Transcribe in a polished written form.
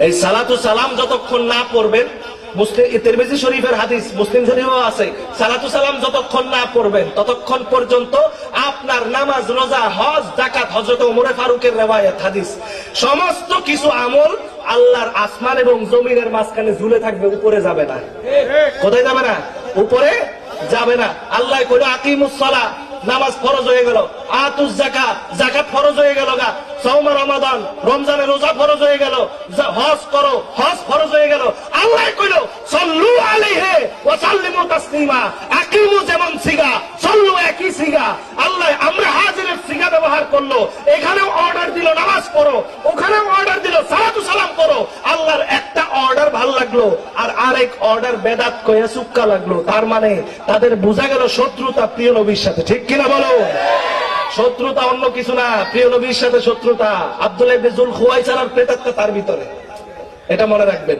এই সালাতু সালাম যতক্ষণ না পড়বেন, মুসলিম তিরমিজি শরীফের হাদিস, মুসলিম শরীফেও আছে, সালাতু সালাম যতক্ষণ না পড়বেন ততক্ষণ পর্যন্ত আপনার নামাজ, রোজা, হজ, যাকাত, হযরত ওমর ফারুকের riwayat হাদিস, সমস্ত কিছু আমল আল্লাহর আসমান এবং জমিনের মাঝখানে ঝুলে থাকবে, উপরে যাবে না। কোথায় যাবে না? উপরে যাবে না। আল্লাহ কইলো আকিমুস সালাহ, নামাজ ফরজ হয়ে গেল, আতুজ যাকাত, যাকাত ফরজ হয়ে গেল, সাওম রমাদান, রমজানের রোজা ফরজ হয়ে গেল, হজ করো, হজ ফরজ হয়ে গেল। আল্লাহ কইলো সাল্লু আলাইহি ওয়া সাল্লিমু তাসলিমা, আকিমু যেমন সিগা, সাল্লু একই সিগা। আল্লাহ আমরা হাজিরের সিগা ব্যবহার করলো, এখানেও অর্ডার দিল নামাজ পড়ো, ওখানেও অর্ডার দিল সালাতু সালাম করো। আল্লাহর একটা অর্ডার ভাল লাগলো আর আরেক অর্ডার বেদাত কইয়া সুক্কা লাগলো। তার মানে তাদের বোঝা গেল শত্রুতা প্রিয় নবীর সাথে, ঠিক কিনা বলো? শত্রুতা অন্য কিছু না, প্রিয় নবীর সাথে শত্রুতা। আব্দুল্লাহ ইবনে যুল খুয়াইসার প্রেতাত্মা তার ভিতরে, এটা মনে রাখবেন।